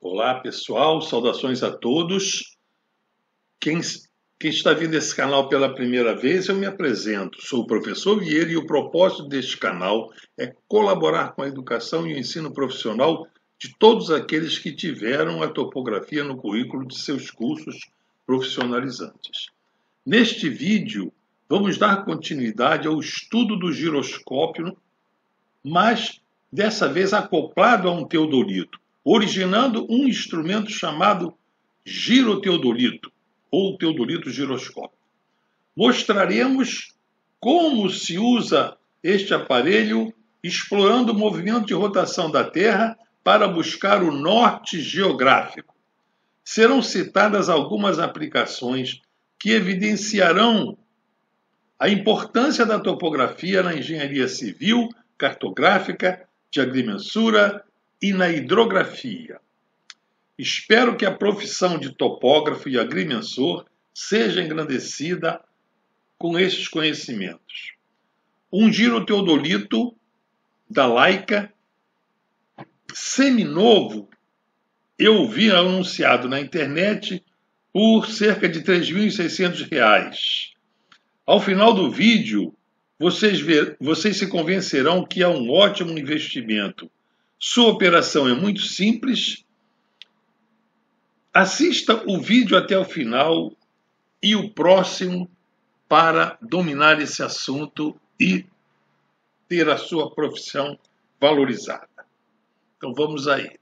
Olá, pessoal, saudações a todos. Quem, quem está vindo esse canal pela primeira vez, eu me apresento. Sou o professor Vieira e o propósito deste canal é colaborar com a educação e o ensino profissional de todos aqueles que tiveram a topografia no currículo de seus cursos profissionalizantes. Neste vídeo, vamos dar continuidade ao estudo do giroscópio, mas dessa vez acoplado a um teodolito, originando um instrumento chamado giroteodolito, ou teodolito giroscópio. Mostraremos como se usa este aparelho, explorando o movimento de rotação da Terra para buscar o norte geográfico. Serão citadas algumas aplicações que evidenciarão a importância da topografia na engenharia civil, cartográfica, de agrimensura e na hidrografia. Espero que a profissão de topógrafo e agrimensor seja engrandecida com estes conhecimentos. Um giroteodolito da Leica, seminovo, eu vi anunciado na internet por cerca de R$ 3.600. Ao final do vídeo, vocês se convencerão que é um ótimo investimento. Sua operação é muito simples. Assista o vídeo até o final e o próximo para dominar esse assunto e ter a sua profissão valorizada. Então vamos aí.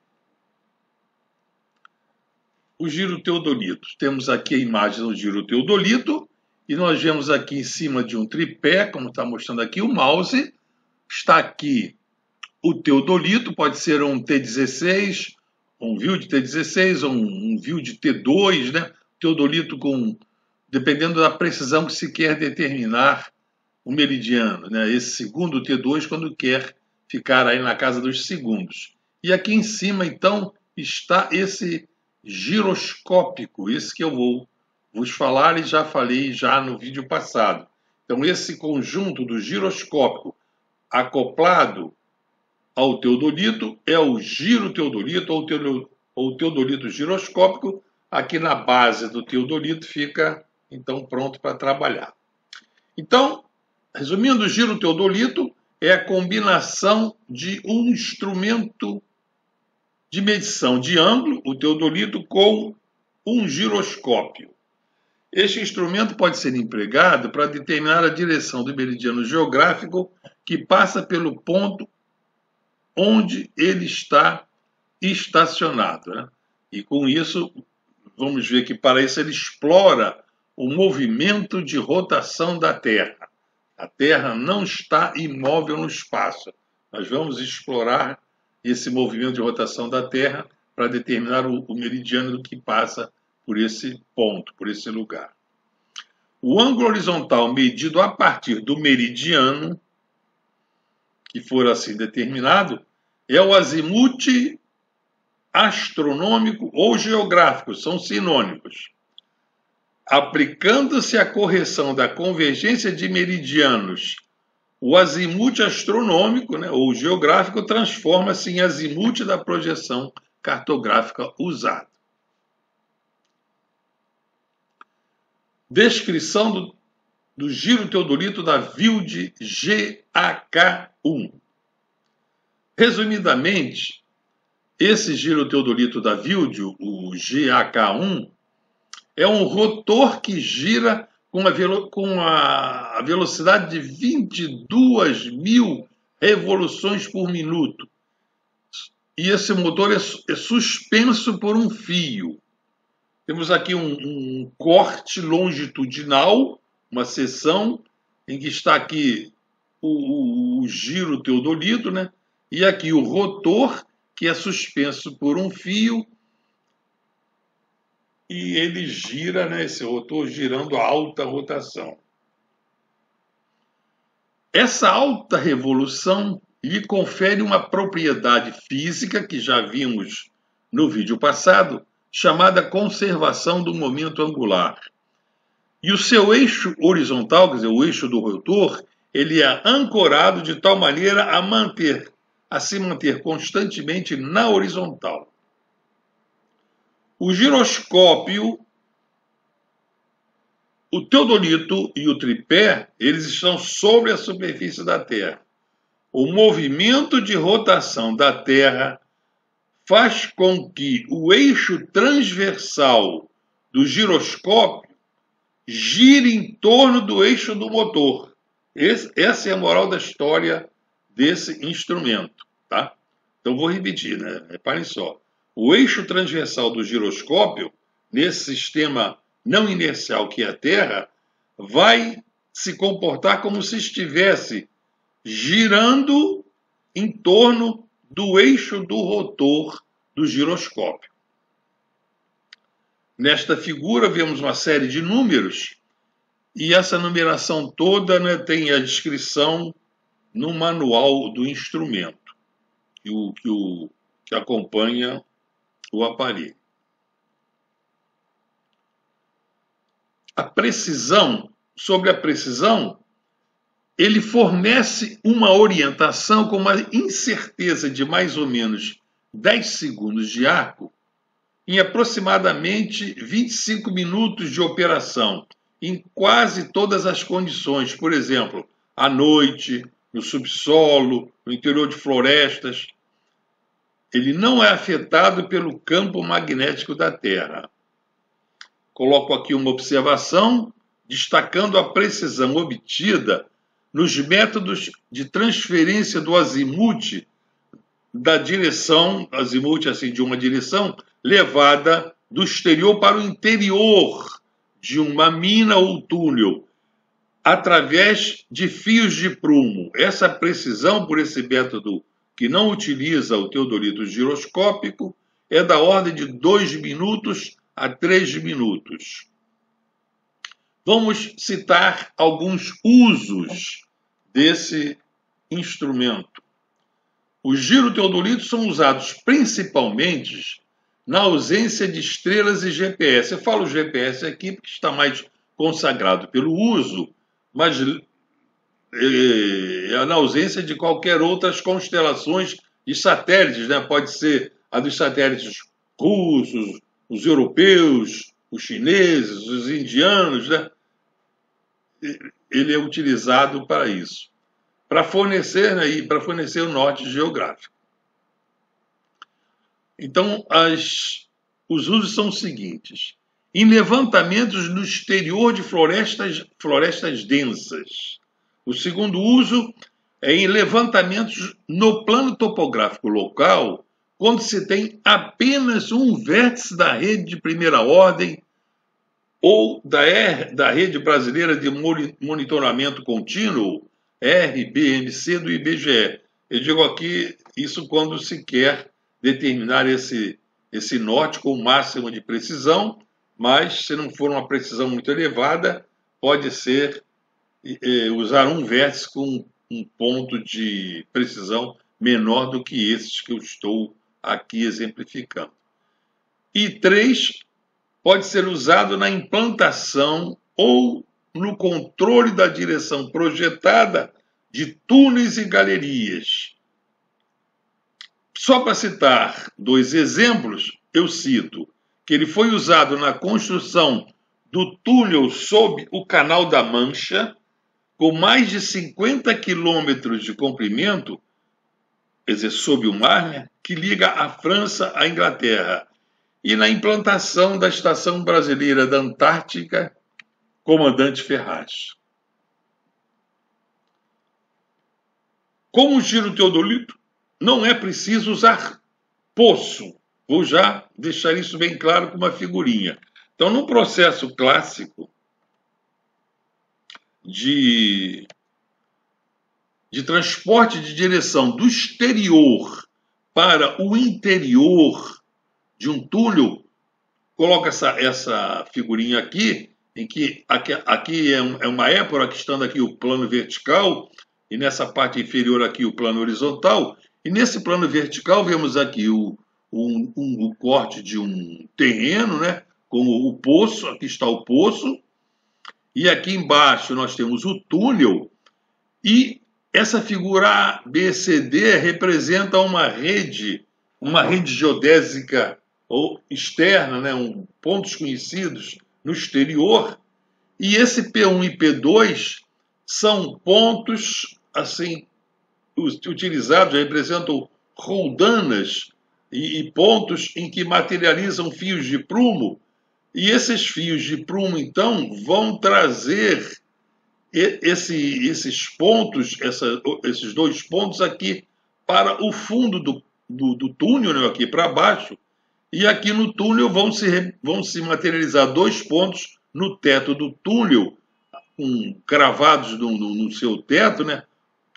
O giroteodolito. Temos aqui a imagem do giroteodolito e nós vemos aqui em cima de um tripé, como está mostrando aqui o mouse. Está aqui o teodolito, pode ser um T16, um view de T16 ou um view de T2, né? Teodolito dependendo da precisão que se quer determinar o meridiano, né? Esse segundo T2 quando quer ficar aí na casa dos segundos. E aqui em cima, então, está esse giroscópico, esse que eu vou vos falar e já falei já no vídeo passado. Então, esse conjunto do giroscópico acoplado ao teodolito é o giroteodolito ou teodolito giroscópico. Aqui na base do teodolito fica, então, pronto para trabalhar. Então, resumindo, o giroteodolito é a combinação de um instrumento de medição de ângulo, o teodolito, com um giroscópio. Este instrumento pode ser empregado para determinar a direção do meridiano geográfico que passa pelo ponto onde ele está estacionado, né? E com isso, vamos ver que para isso ele explora o movimento de rotação da Terra. A Terra não está imóvel no espaço. Nós vamos explorar esse movimento de rotação da Terra para determinar o meridiano que passa por esse ponto, por esse lugar. O ângulo horizontal medido a partir do meridiano, que for assim determinado, é o azimute astronômico ou geográfico, são sinônimos. Aplicando-se a correção da convergência de meridianos, o azimute astronômico, né, ou geográfico, transforma-se em azimute da projeção cartográfica usado. Descrição do giroteodolito da Wilde GAK1. Resumidamente, esse giroteodolito da Wilde, o GAK1, é um rotor que gira com a velocidade de 22.000 revoluções por minuto. E esse motor é suspenso por um fio. Temos aqui um corte longitudinal, uma seção em que está aqui o giroteodolito, né? E aqui o rotor, que é suspenso por um fio, e ele gira, né, esse rotor girando a alta rotação. Essa alta revolução lhe confere uma propriedade física, que já vimos no vídeo passado, chamada conservação do momento angular. E o seu eixo horizontal, quer dizer, o eixo do rotor, ele é ancorado de tal maneira a se manter constantemente na horizontal. O giroscópio, o teodolito e o tripé, eles estão sobre a superfície da Terra. O movimento de rotação da Terra faz com que o eixo transversal do giroscópio gire em torno do eixo do motor. Essa é a moral da história desse instrumento, tá? Então vou repetir, né? Reparem só. O eixo transversal do giroscópio, nesse sistema não inercial que é a Terra, vai se comportar como se estivesse girando em torno do eixo do rotor do giroscópio. Nesta figura vemos uma série de números e essa numeração toda, né, tem a descrição no manual do instrumento que acompanha o aparelho. Sobre a precisão, ele fornece uma orientação com uma incerteza de mais ou menos 10 segundos de arco em aproximadamente 25 minutos de operação, em quase todas as condições, por exemplo, à noite, no subsolo, no interior de florestas. Ele não é afetado pelo campo magnético da Terra. Coloco aqui uma observação, destacando a precisão obtida nos métodos de transferência do azimuth da direção, azimuth assim, de uma direção, levada do exterior para o interior de uma mina ou túnel, através de fios de prumo. Essa precisão, por esse método que não utiliza o teodolito giroscópico, é da ordem de 2 minutos a 3 minutos. Vamos citar alguns usos desse instrumento. Os giroteodolitos são usados principalmente na ausência de estrelas e GPS. Eu falo GPS aqui porque está mais consagrado pelo uso, mas na ausência de qualquer outras constelações de satélites, né? Pode ser a dos satélites russos, os europeus, os chineses, os indianos, né? Ele é utilizado para isso, para fornecer, né, e para fornecer o norte geográfico. Então, os usos são os seguintes: em levantamentos no exterior de florestas densas. O segundo uso é em levantamentos no plano topográfico local, quando se tem apenas um vértice da rede de primeira ordem ou da Rede Brasileira de Monitoramento Contínuo, RBMC, do IBGE. Eu digo aqui isso quando se quer determinar esse norte com o máximo de precisão, mas se não for uma precisão muito elevada, pode ser usar um vértice com um ponto de precisão menor do que esses que eu estou aqui exemplificando. E 3, pode ser usado na implantação ou no controle da direção projetada de túneis e galerias. Só para citar 2 exemplos, eu cito que ele foi usado na construção do túnel sob o Canal da Mancha, com mais de 50 quilômetros de comprimento, quer dizer, sob o mar, né, que liga a França à Inglaterra, e na implantação da Estação Brasileira da Antártica, Comandante Ferraz. Como giroteodolito, não é preciso usar poço. Vou já deixar isso bem claro com uma figurinha. Então, no processo clássico de transporte de direção do exterior para o interior de um túnel, coloca essa figurinha aqui, em que aqui é uma épora, que estando aqui o plano vertical, e nessa parte inferior aqui o plano horizontal, e nesse plano vertical vemos aqui o corte de um terreno, né, com o poço, aqui está o poço, e aqui embaixo nós temos o túnel, e essa figura ABCD representa uma rede geodésica ou externa, né, pontos conhecidos no exterior, e esse P1 e P2 são pontos assim utilizados, representam roldanas e pontos em que materializam fios de prumo, e esses fios de prumo, então, vão trazer esses pontos, esses dois pontos aqui para o fundo do túnel, né, aqui para baixo, e aqui no túnel vão se materializar dois pontos no teto do túnel, cravados no seu teto, né?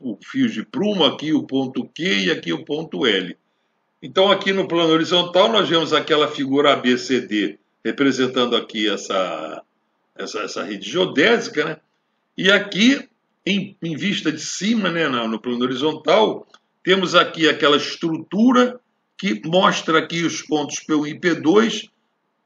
O fio de prumo, aqui o ponto Q e aqui o ponto L. Então, aqui no plano horizontal, nós vemos aquela figura ABCD, representando aqui essa rede geodésica, né? E aqui, em vista de cima, né, no plano horizontal, temos aqui aquela estrutura que mostra aqui os pontos P1 e P2,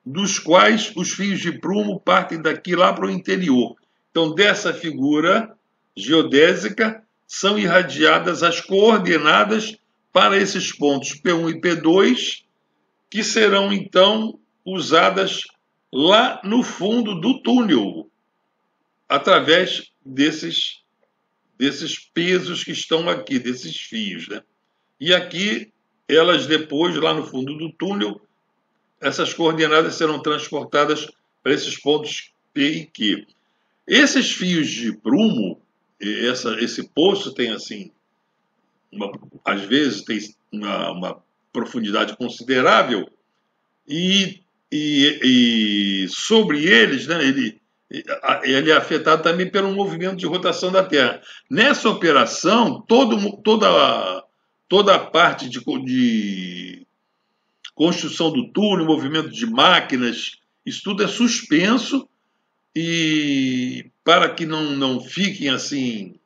dos quais os fios de prumo partem daqui lá para o interior. Então, dessa figura geodésica, são irradiadas as coordenadas para esses pontos P1 e P2, que serão, então, usadas lá no fundo do túnel, através desses pesos que estão aqui, desses fios, né? E aqui, elas depois, lá no fundo do túnel, essas coordenadas serão transportadas para esses pontos P e Q. Esses fios de prumo, esse poço tem assim, às vezes tem uma profundidade considerável, e sobre eles, né, ele é afetado também pelo movimento de rotação da Terra. Nessa operação, toda a parte de construção do túnel, movimento de máquinas, isso tudo é suspenso, e para que não fiquem assim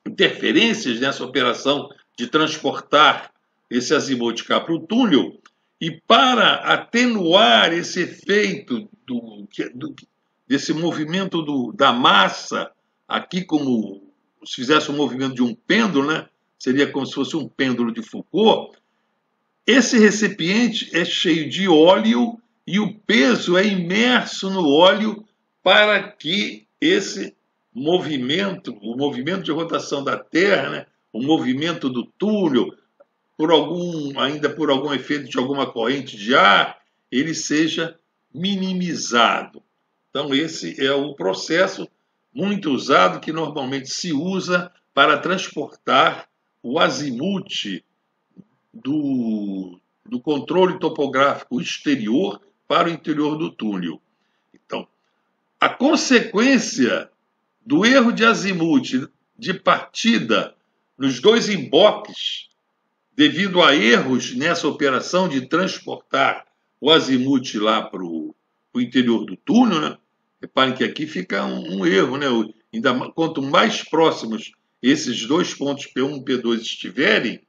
interferências nessa operação de transportar esse azimuth cá para o túnel, e para atenuar esse efeito desse movimento da massa, aqui como se fizesse um movimento de um pêndulo, né? Seria como se fosse um pêndulo de Foucault. Esse recipiente é cheio de óleo e o peso é imerso no óleo para que esse movimento, o movimento de rotação da Terra, né, o movimento do túnel, ainda por algum efeito de alguma corrente de ar, ele seja minimizado. Então, esse é o processo muito usado, que normalmente se usa para transportar o azimuth do controle topográfico exterior para o interior do túnel. Então, a consequência do erro de azimuth de partida nos dois emboques, devido a erros nessa operação de transportar o azimuth lá para o interior do túnel, né? Reparem que aqui fica um erro, né? Quanto mais próximos esses dois pontos P1 e P2 estiverem,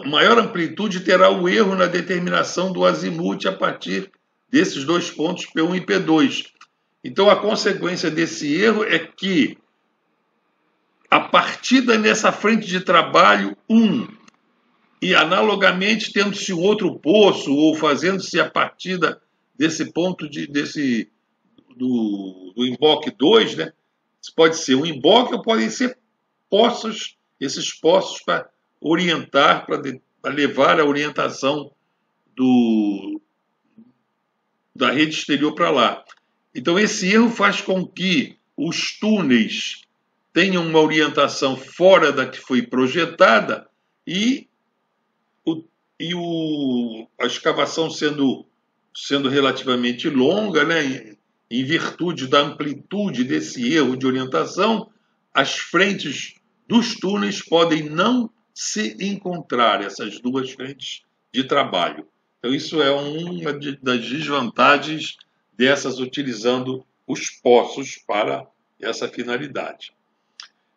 maior amplitude terá o erro na determinação do azimuth a partir desses dois pontos P1 e P2. Então, a consequência desse erro é que a partida nessa frente de trabalho 1 e analogamente tendo-se um outro poço ou fazendo-se a partida desse ponto do emboque 2, né? Pode ser um emboque ou podem ser poços, esses poços para orientar, para levar a orientação da rede exterior para lá. Então, esse erro faz com que os túneis tenham uma orientação fora da que foi projetada e a escavação sendo relativamente longa, né, em virtude da amplitude desse erro de orientação, as frentes dos túneis podem não se encontrar, essas duas frentes de trabalho. Então, isso é uma das desvantagens dessas utilizando os poços para essa finalidade.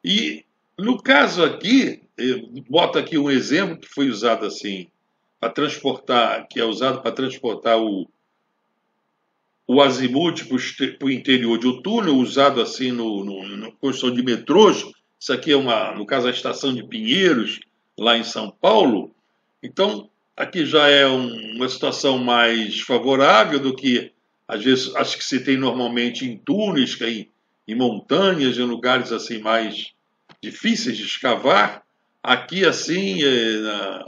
E, no caso aqui, eu boto aqui um exemplo que foi usado assim, para transportar, que é usado para transportar o azimuth para o interior de um túnel, usado assim na construção de metrôs. Isso aqui é no caso, a estação de Pinheiros, lá em São Paulo. Então, aqui já é uma situação mais favorável do que, às vezes, acho que se tem normalmente em túneis, que é em montanhas, em lugares assim mais difíceis de escavar. Aqui, assim, na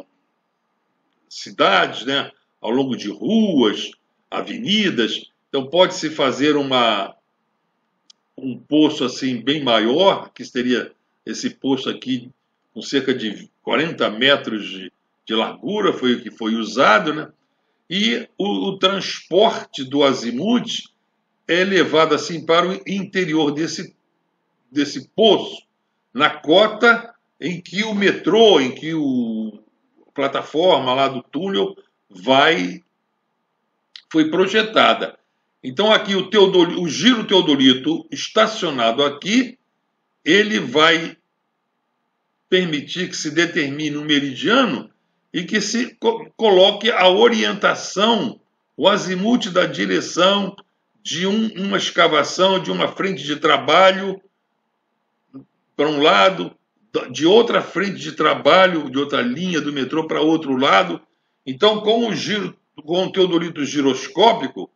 cidades, né, ao longo de ruas, avenidas, então pode-se fazer um poço assim bem maior, que seria esse poço aqui com cerca de 40 metros de largura, foi o que foi usado, né? E o transporte do azimuth é levado assim para o interior desse poço, na cota em que o metrô, em que a plataforma lá do túnel foi projetada. Então aqui o giro teodolito estacionado aqui, ele vai permitir que se determine um meridiano e que se coloque a orientação, o azimuth da direção de uma escavação, de uma frente de trabalho para um lado, de outra frente de trabalho, de outra linha do metrô para outro lado. Então, com o teodolito giroscópico,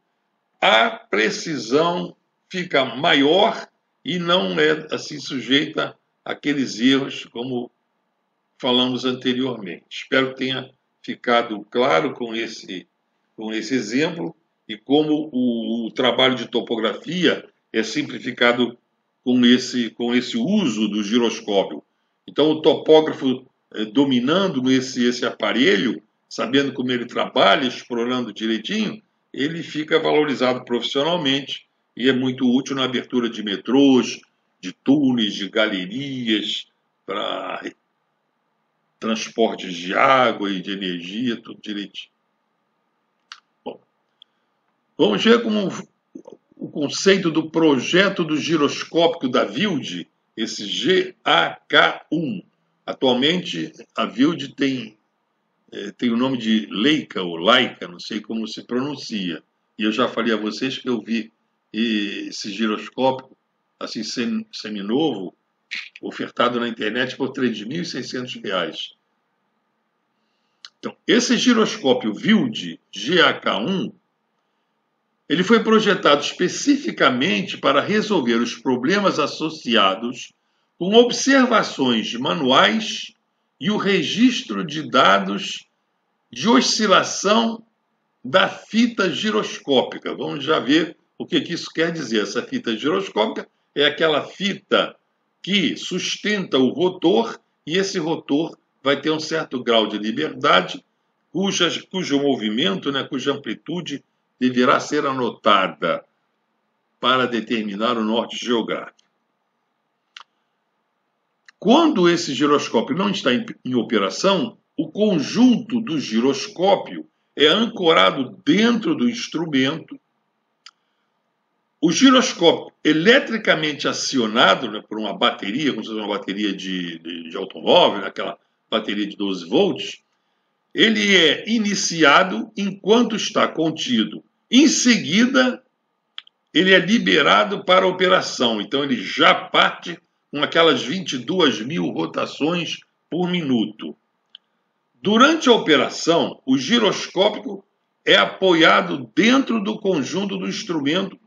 a precisão fica maior e não é assim sujeita àqueles erros como falamos anteriormente. Espero que tenha ficado claro com esse exemplo e como o trabalho de topografia é simplificado com esse uso do giroscópio. Então, o topógrafo dominando esse aparelho, sabendo como ele trabalha, explorando direitinho, ele fica valorizado profissionalmente e é muito útil na abertura de metrôs, de túneis, de galerias, para transportes de água e de energia, tudo direitinho. Bom, vamos ver como o conceito do projeto do giroscópio da VILD, esse GAK1. Atualmente, a VILD tem o nome de Leica, ou Laika, não sei como se pronuncia. E eu já falei a vocês que eu vi esse giroscópio, assim, seminovo, ofertado na internet por R$ 3.600. Então, esse giroscópio VILD GAK1, ele foi projetado especificamente para resolver os problemas associados com observações manuais e o registro de dados de oscilação da fita giroscópica. Vamos já ver o que isso quer dizer. Essa fita giroscópica é aquela fita que sustenta o rotor e esse rotor vai ter um certo grau de liberdade, cujo movimento, né, cuja amplitude deverá ser anotada para determinar o norte geográfico. Quando esse giroscópio não está em operação, o conjunto do giroscópio é ancorado dentro do instrumento. O giroscópio eletricamente acionado, né, por uma bateria, como se fosse uma bateria de automóvel, né, aquela bateria de 12 volts, ele é iniciado enquanto está contido. Em seguida, ele é liberado para a operação. Então, ele já parte com aquelas 22.000 rotações por minuto. Durante a operação, o giroscópio é apoiado dentro do conjunto do instrumento,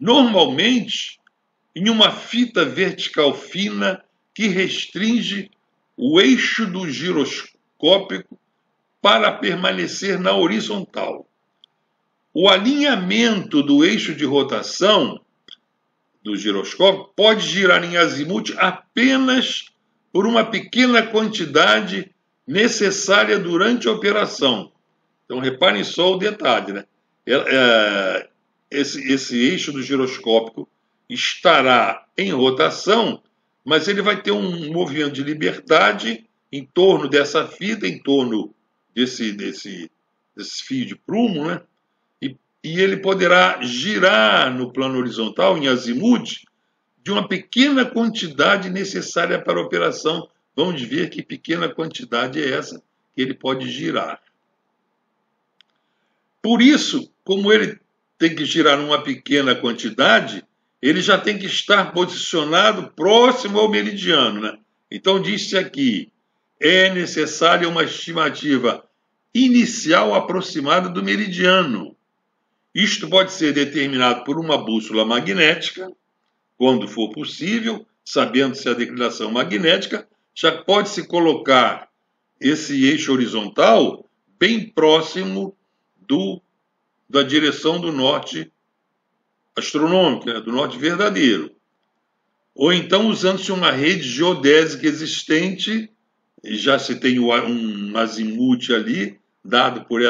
normalmente em uma fita vertical fina que restringe o eixo do giroscópio para permanecer na horizontal. O alinhamento do eixo de rotação do giroscópio pode girar em azimuth apenas por uma pequena quantidade necessária durante a operação. Então, reparem só o detalhe, né? Esse eixo do giroscópio estará em rotação, mas ele vai ter um movimento de liberdade em torno dessa fita, em torno desse fio de prumo, né? E ele poderá girar no plano horizontal, em azimuth, de uma pequena quantidade necessária para a operação. Vamos ver que pequena quantidade é essa que ele pode girar. Por isso, como ele tem que girar numa pequena quantidade, ele já tem que estar posicionado próximo ao meridiano, né? Então, diz-se aqui, é necessária uma estimativa inicial aproximada do meridiano. Isto pode ser determinado por uma bússola magnética, quando for possível, sabendo-se a declinação magnética, já pode-se colocar esse eixo horizontal bem próximo da direção do norte astronômico, né, do norte verdadeiro. Ou então usando-se uma rede geodésica existente, já se tem um azimuth ali, dado por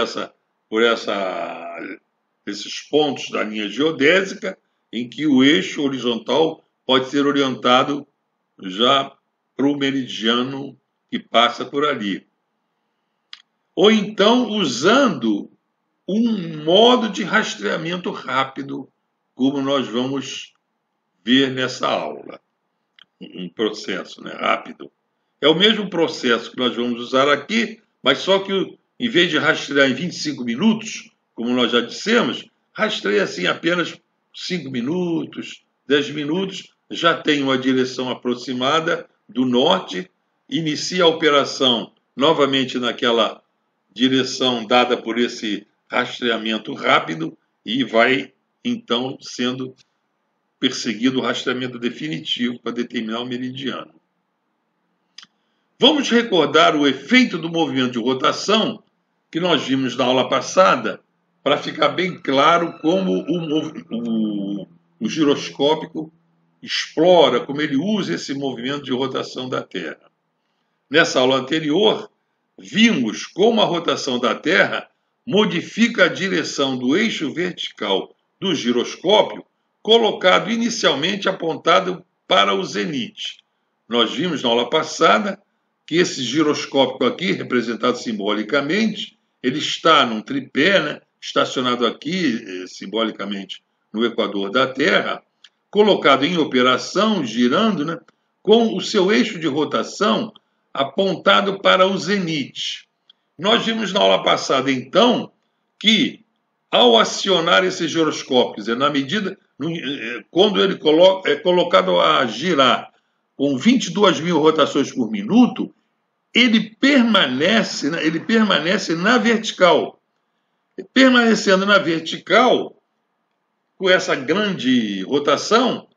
esses pontos da linha geodésica, em que o eixo horizontal pode ser orientado já para o meridiano que passa por ali. Ou então usando um modo de rastreamento rápido, como nós vamos ver nessa aula. Um processo, né, rápido. É o mesmo processo que nós vamos usar aqui, mas só que em vez de rastrear em 25 minutos, como nós já dissemos, rastreia assim apenas 5 minutos, 10 minutos, já tem uma direção aproximada do norte, inicia a operação novamente naquela direção dada por esse rastreamento rápido e vai então sendo perseguido o rastreamento definitivo para determinar o meridiano. Vamos recordar o efeito do movimento de rotação que nós vimos na aula passada, para ficar bem claro como o giroscópio explora, como ele usa esse movimento de rotação da Terra. Nessa aula anterior, vimos como a rotação da Terra modifica a direção do eixo vertical do giroscópio, colocado inicialmente apontado para o zenite. Nós vimos na aula passada que esse giroscópio aqui, representado simbolicamente, ele está num tripé, né, estacionado aqui, simbolicamente, no equador da Terra, colocado em operação, girando, né, com o seu eixo de rotação apontado para o zenite. Nós vimos na aula passada, então, que ao acionar esse giroscópio, quer dizer, na medida, quando ele é colocado a girar com 22 mil rotações por minuto, ele permanece na vertical. Permanecendo na vertical, com essa grande rotação,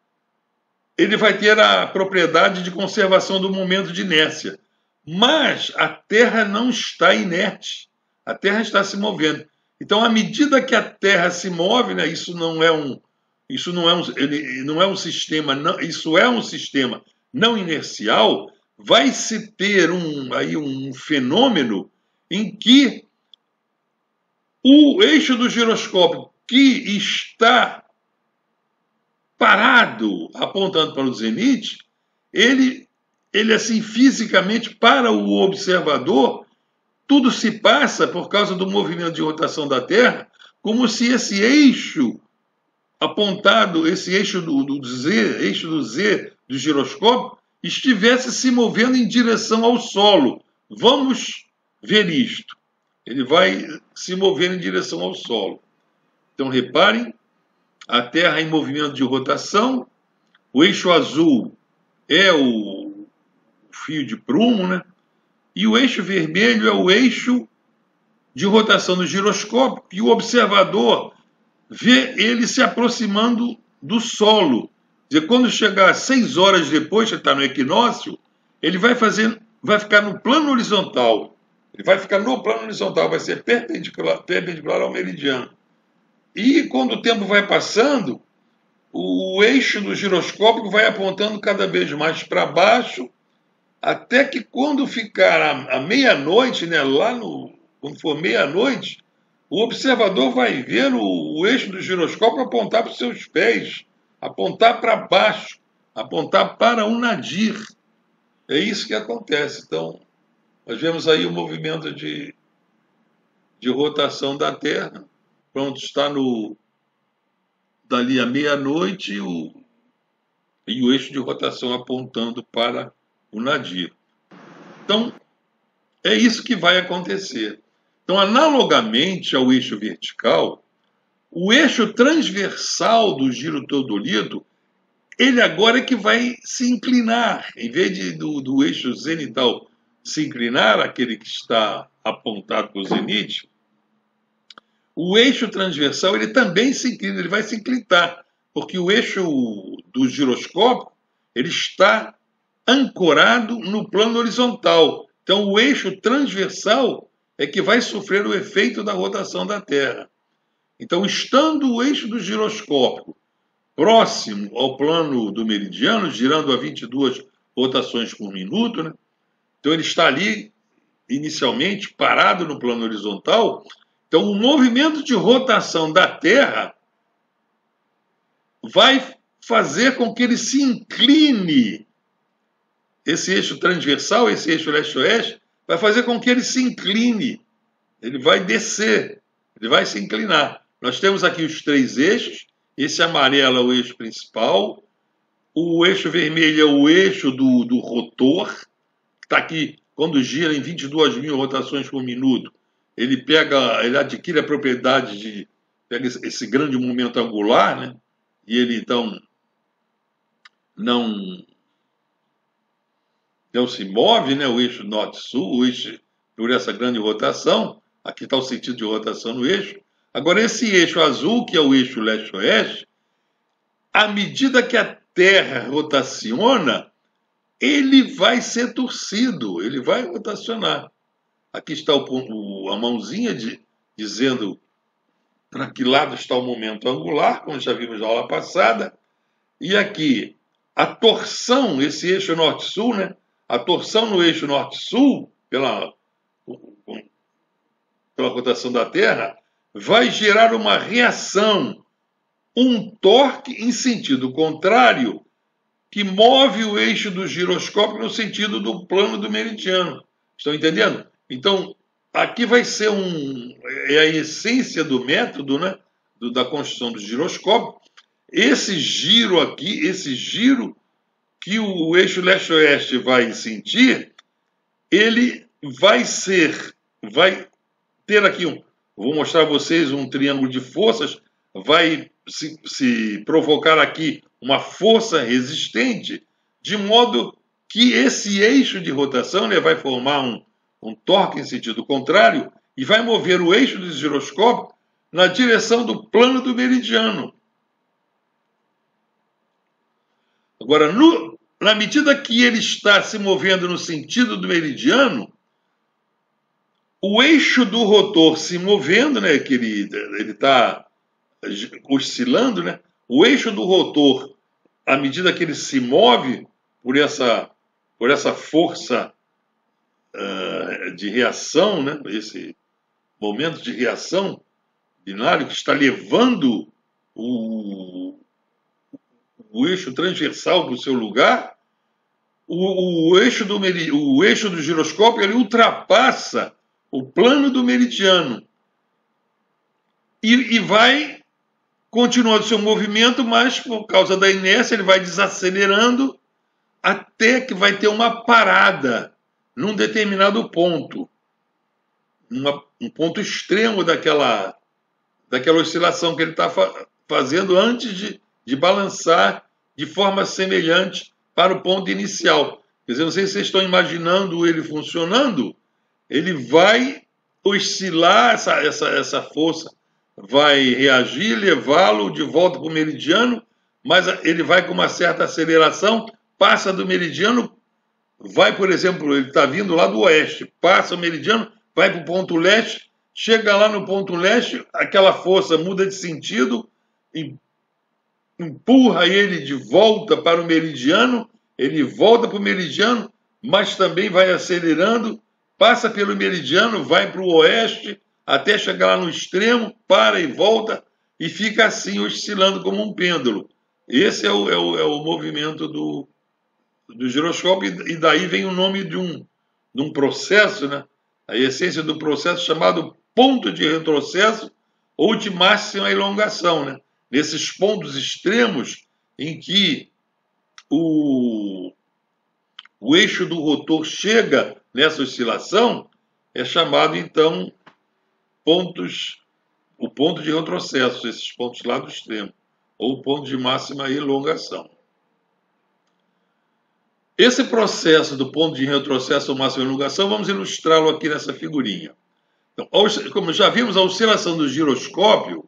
ele vai ter a propriedade de conservação do momento de inércia. Mas a Terra não está inerte. A Terra está se movendo. Então, à medida que a Terra se move, né, isso é um sistema não inercial, vai se ter um fenômeno em que o eixo do giroscópio que está parado, apontando para o zenite, ele assim, fisicamente, para o observador, tudo se passa por causa do movimento de rotação da Terra, como se esse eixo apontado, esse eixo do Z do giroscópio, estivesse se movendo em direção ao solo. Vamos ver isto. Ele vai se mover em direção ao solo. Então, reparem, a Terra em movimento de rotação, o eixo azul é o fio de prumo, né? E o eixo vermelho é o eixo de rotação do giroscópio, e o observador vê ele se aproximando do solo. Quer dizer, quando chegar 6 horas depois, que está no equinócio, ele vai ficar no plano horizontal. Ele vai ficar no plano horizontal, vai ser perpendicular ao meridiano. E quando o tempo vai passando, o eixo do giroscópio vai apontando cada vez mais para baixo, até que quando ficar à meia-noite, né, quando for meia-noite, o observador vai ver o eixo do giroscópio apontar para os seus pés, apontar para baixo, apontar para o nadir. É isso que acontece. Então, nós vemos aí o movimento de rotação da Terra. Pronto, está dali à meia-noite e o eixo de rotação apontando para o nadir. Então, é isso que vai acontecer. Então, analogamente ao eixo vertical, o eixo transversal do giro teodolito, ele agora é que vai se inclinar. Em vez do eixo zenital se inclinar, aquele que está apontado para o zenite, o eixo transversal ele também se inclina, ele vai se inclinar, porque o eixo do giroscópio ele está ancorado no plano horizontal. Então, o eixo transversal é que vai sofrer o efeito da rotação da Terra. Então, estando o eixo do giroscópio próximo ao plano do meridiano, girando a 22 rotações por minuto, né? Então ele está ali, inicialmente, parado no plano horizontal. Então, o movimento de rotação da Terra vai fazer com que ele se incline. Esse eixo transversal, esse eixo leste-oeste, vai fazer com que ele se incline. Ele vai descer, ele vai se inclinar. Nós temos aqui os 3 eixos. Esse amarelo é o eixo principal. O eixo vermelho é o eixo do rotor. Está aqui, quando gira em 22.000 rotações por minuto, ele adquire a propriedade de pega esse grande momento angular, né? E ele então não se move, né? O eixo norte-sul, o eixo por essa grande rotação. Aqui está o sentido de rotação no eixo. Agora, esse eixo azul, que é o eixo leste-oeste, à medida que a Terra rotaciona, ele vai ser torcido, ele vai rotacionar. Aqui está a mãozinha dizendo para que lado está o momento angular, como já vimos na aula passada. E aqui, a torção, esse eixo norte-sul, né? A torção no eixo norte-sul, pela rotação da Terra, vai gerar uma reação, um torque em sentido contrário, que move o eixo do giroscópio no sentido do plano do meridiano. Estão entendendo? Então, aqui vai ser a essência do método, né? Da construção do giroscópio. Esse giro aqui, esse giro que o eixo leste-oeste vai sentir, ele vai ter aqui vou mostrar a vocês um triângulo de forças, vai se provocar aqui uma força resistente, de modo que esse eixo de rotação vai formar um torque em sentido contrário e vai mover o eixo do giroscópio na direção do plano do meridiano. Agora, na medida que ele está se movendo no sentido do meridiano, o eixo do rotor se movendo, né, que ele está oscilando, né, o eixo do rotor, à medida que ele se move por essa força de reação, né, esse momento de reação binário que está levando o eixo transversal para o seu lugar, o eixo do giroscópio ele ultrapassa o plano do meridiano e vai continuando seu movimento, mas por causa da inércia ele vai desacelerando até que vai ter uma parada num determinado ponto, um ponto extremo daquela oscilação que ele está fazendo antes de balançar de forma semelhante para o ponto inicial. Quer dizer, não sei se vocês estão imaginando ele funcionando, ele vai oscilar, essa força vai reagir, levá-lo de volta para o meridiano, mas ele vai com uma certa aceleração, passa do meridiano, vai, por exemplo, ele está vindo lá do oeste, passa o meridiano, vai para o ponto leste, chega lá no ponto leste, aquela força muda de sentido, empurra ele de volta para o meridiano, ele volta para o meridiano, mas também vai acelerando, passa pelo meridiano, vai para o oeste, até chegar lá no extremo, para e volta, e fica assim oscilando como um pêndulo. Esse é o movimento do giroscópio, e daí vem o nome de um processo, né? A essência do processo chamado ponto de retrocesso ou de máxima elongação, né? Nesses pontos extremos em que o eixo do rotor chega nessa oscilação, é chamado, então, o ponto de retrocesso, esses pontos lá do extremo, ou ponto de máxima elongação. Esse processo do ponto de retrocesso ao máximo de elongação, vamos ilustrá-lo aqui nessa figurinha. Então, como já vimos, a oscilação do giroscópio,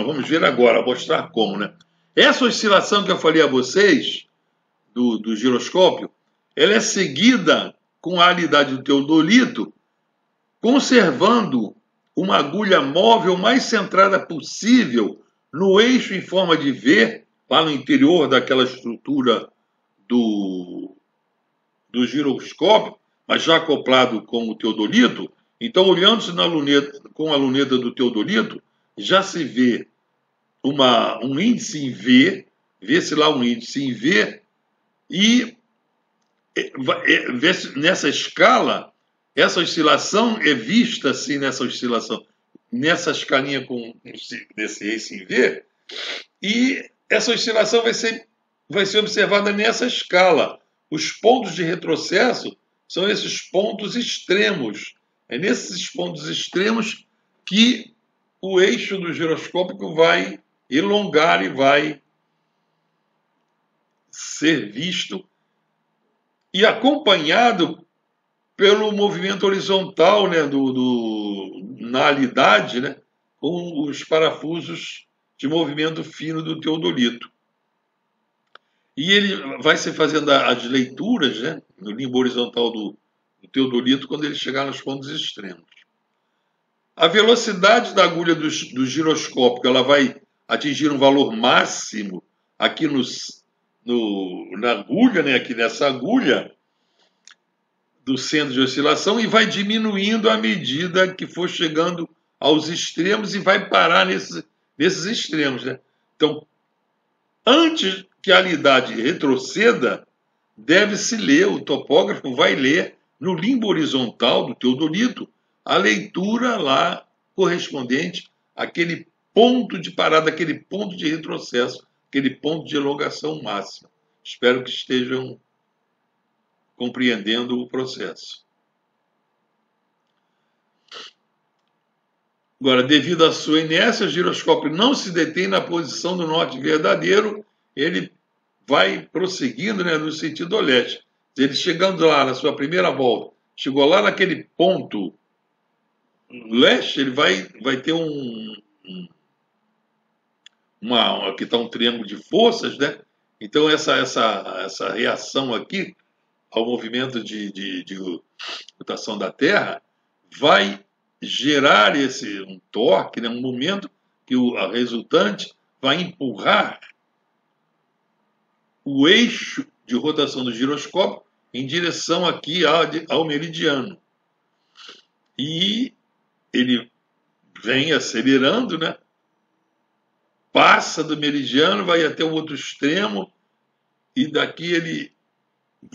vamos ver agora, mostrar como, né? Essa oscilação que eu falei a vocês, do giroscópio, ela é seguida com a alidade do teodolito, conservando uma agulha móvel mais centrada possível no eixo em forma de V, lá no interior daquela estrutura do giroscópio, mas já acoplado com o teodolito. Então, olhando-se com a luneta do teodolito, já se vê um índice em V, vê-se lá um índice em V, e nessa escala, essa oscilação é vista assim nessa oscilação, nessa escalinha com desse índice em V, e essa oscilação vai ser observada nessa escala. Os pontos de retrocesso são esses pontos extremos. É nesses pontos extremos que o eixo do giroscópio vai elongar e vai ser visto e acompanhado pelo movimento horizontal, né, na alidade, né, com os parafusos de movimento fino do teodolito. E ele vai se fazendo as leituras, né, no limbo horizontal do teodolito quando ele chegar nos pontos extremos. A velocidade da agulha do giroscópio ela vai atingir um valor máximo aqui na agulha, né, aqui nessa agulha do centro de oscilação, e vai diminuindo à medida que for chegando aos extremos e vai parar nesses extremos, né? Então, antes que a alidade retroceda, deve-se ler, o topógrafo vai ler no limbo horizontal do teodolito a leitura lá correspondente àquele ponto de parada, aquele ponto de retrocesso, aquele ponto de elongação máxima. Espero que estejam compreendendo o processo. Agora, devido à sua inércia, o giroscópio não se detém na posição do norte verdadeiro, ele vai prosseguindo, né, no sentido leste. Ele chegando lá na sua primeira volta, chegou lá naquele ponto leste, ele vai ter aqui está um triângulo de forças, né? Então essa reação aqui ao movimento de rotação da Terra vai gerar um torque, né, um momento que a resultante vai empurrar o eixo de rotação do giroscópio em direção aqui ao meridiano. E ele vem acelerando, né? Passa do meridiano, vai até o outro extremo, e daqui ele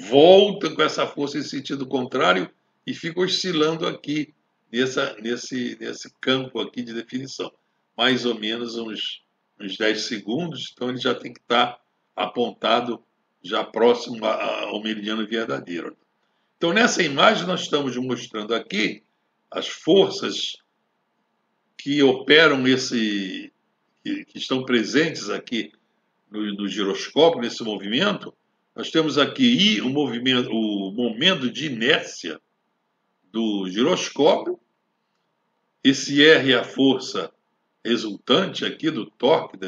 volta com essa força em sentido contrário e fica oscilando aqui nesse campo aqui de definição. Mais ou menos uns 10 segundos, então ele já tem que estar apontado já próximo ao meridiano verdadeiro. Então, nessa imagem, nós estamos mostrando aqui as forças que operam que estão presentes aqui no giroscópio, nesse movimento. Nós temos aqui o momento de inércia do giroscópio. Esse R é a força resultante aqui do torque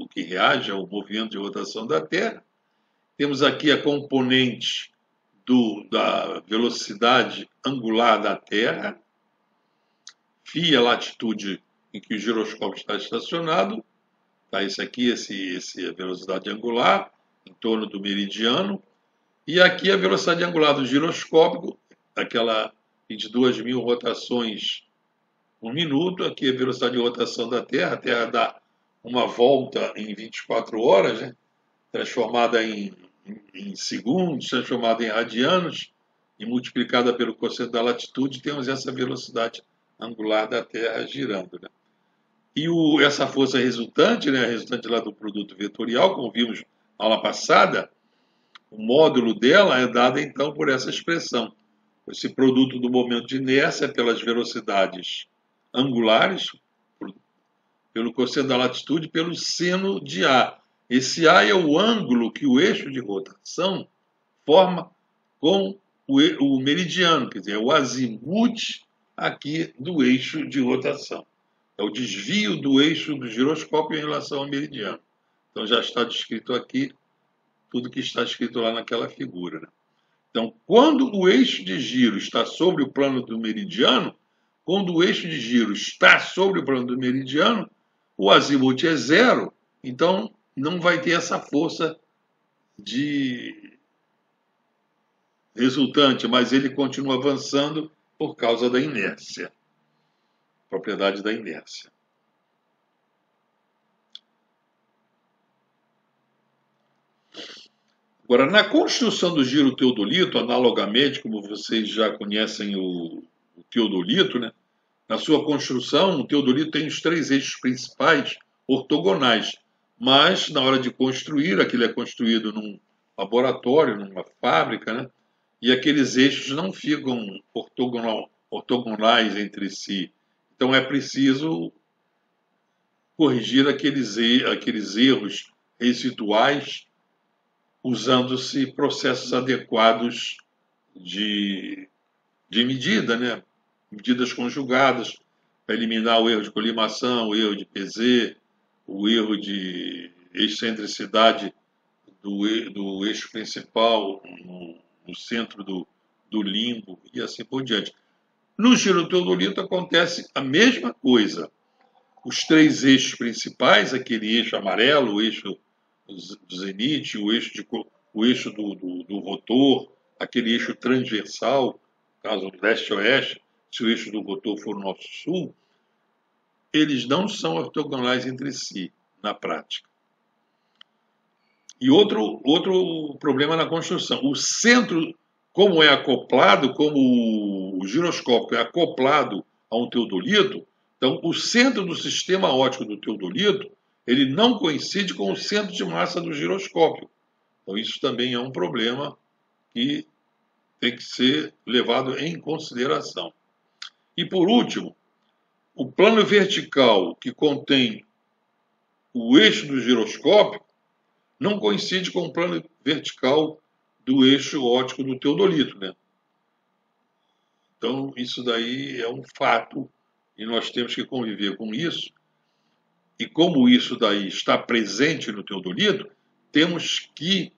que reage ao movimento de rotação da Terra. Temos aqui a componente da velocidade angular da Terra, φ, a latitude em que o giroscópio está estacionado. Tá, esse aqui, a velocidade angular em torno do meridiano. E aqui a velocidade angular do giroscópio, aquela 22.000 rotações por minuto. Aqui a velocidade de rotação da Terra. A Terra dá uma volta em 24 horas, né? Transformada em segundos, transformada em radianos e multiplicada pelo cosseno da latitude, temos essa velocidade angular da Terra girando, né? E essa força resultante, né, resultante lá do produto vetorial, como vimos na aula passada, o módulo dela é dado então por essa expressão. Esse produto do momento de inércia pelas velocidades angulares, pelo cosseno da latitude, pelo seno de A. Esse A é o ângulo que o eixo de rotação forma com o meridiano, quer dizer, é o azimute aqui do eixo de rotação. É o desvio do eixo do giroscópio em relação ao meridiano. Então já está descrito aqui tudo que está escrito lá naquela figura, né? Então, quando o eixo de giro está sobre o plano do meridiano, quando o eixo de giro está sobre o plano do meridiano, o azimute é zero, então não vai ter essa força de resultante, mas ele continua avançando por causa da inércia, propriedade da inércia. Agora, na construção do giro teodolito, analogamente, como vocês já conhecem o teodolito, né? Na sua construção, o teodolito tem os 3 eixos principais ortogonais, mas na hora de construir, aquilo é construído num laboratório, numa fábrica, né? E aqueles eixos não ficam ortogonais entre si. Então é preciso corrigir aqueles erros residuais usando-se processos adequados de medida, né? Medidas conjugadas, para eliminar o erro de colimação, o erro de PZ, o erro de excentricidade do eixo principal no centro do limbo e assim por diante. No giro teodolito acontece a mesma coisa. Os 3 eixos principais, aquele eixo amarelo, o eixo do zenite, o eixo do rotor, aquele eixo transversal, caso leste-oeste, se o eixo do rotor for norte-sul, eles não são ortogonais entre si, na prática. E outro problema na construção. O centro, como é acoplado, como o giroscópio é acoplado a um teodolito, então o centro do sistema óptico do teodolito ele não coincide com o centro de massa do giroscópio. Então isso também é um problema que tem que ser levado em consideração. E por último, o plano vertical que contém o eixo do giroscópio não coincide com o plano vertical do eixo óptico do teodolito, né? Então isso daí é um fato e nós temos que conviver com isso. E como isso daí está presente no teodolito, temos que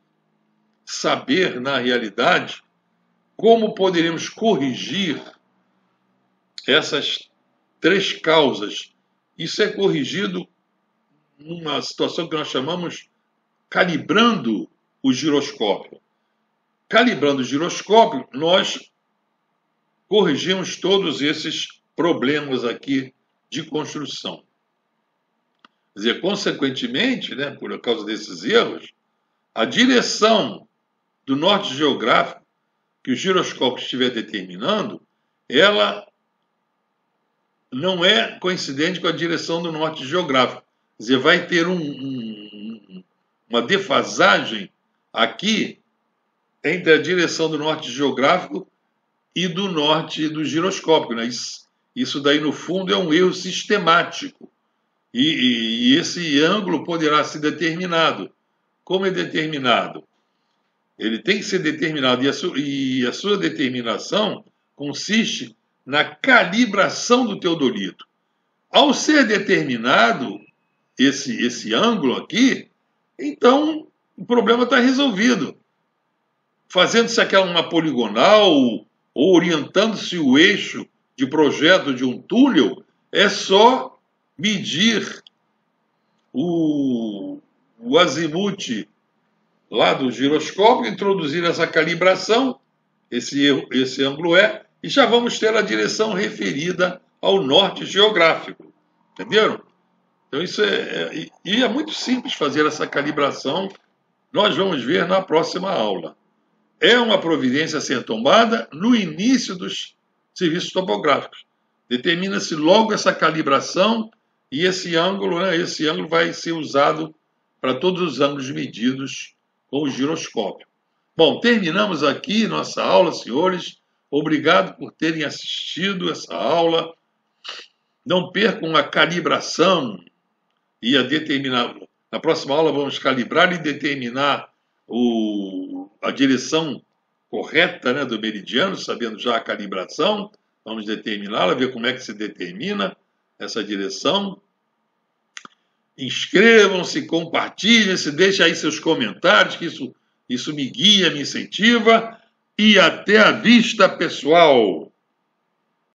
saber, na realidade, como poderemos corrigir essas 3 causas. Isso é corrigido numa situação que nós chamamos calibrando o giroscópio. Calibrando o giroscópio, nós corrigimos todos esses problemas aqui de construção. Quer dizer, consequentemente, né, por causa desses erros, a direção do norte geográfico que o giroscópio estiver determinando, ela não é coincidente com a direção do norte geográfico. Quer dizer, vai ter uma defasagem aqui entre a direção do norte geográfico e do norte do giroscópio, né? Isso daí, no fundo, é um erro sistemático. E esse ângulo poderá ser determinado. Como é determinado? Ele tem que ser determinado, e a sua determinação consiste na calibração do teodolito. Ao ser determinado esse ângulo aqui, então o problema está resolvido. Fazendo-se aquela uma poligonal ou orientando-se o eixo de projeto de um túnel, é só medir o azimute lá do giroscópio, introduzir essa calibração, esse ângulo é, e já vamos ter a direção referida ao norte geográfico. Entenderam? Então isso é muito simples fazer essa calibração. Nós vamos ver na próxima aula. É uma providência a ser tomada no início dos serviços topográficos. Determina-se logo essa calibração e esse ângulo vai ser usado para todos os ângulos medidos com o giroscópio. Bom, terminamos aqui nossa aula, senhores. Obrigado por terem assistido essa aula. Não percam a calibração e Na próxima aula vamos calibrar e determinar a direção correta, né, do meridiano, sabendo já a calibração. Vamos determiná-la, ver como é que se determina essa direção. Inscrevam-se, compartilhem, deixem aí seus comentários, que isso me guia, me incentiva. E até a vista, pessoal!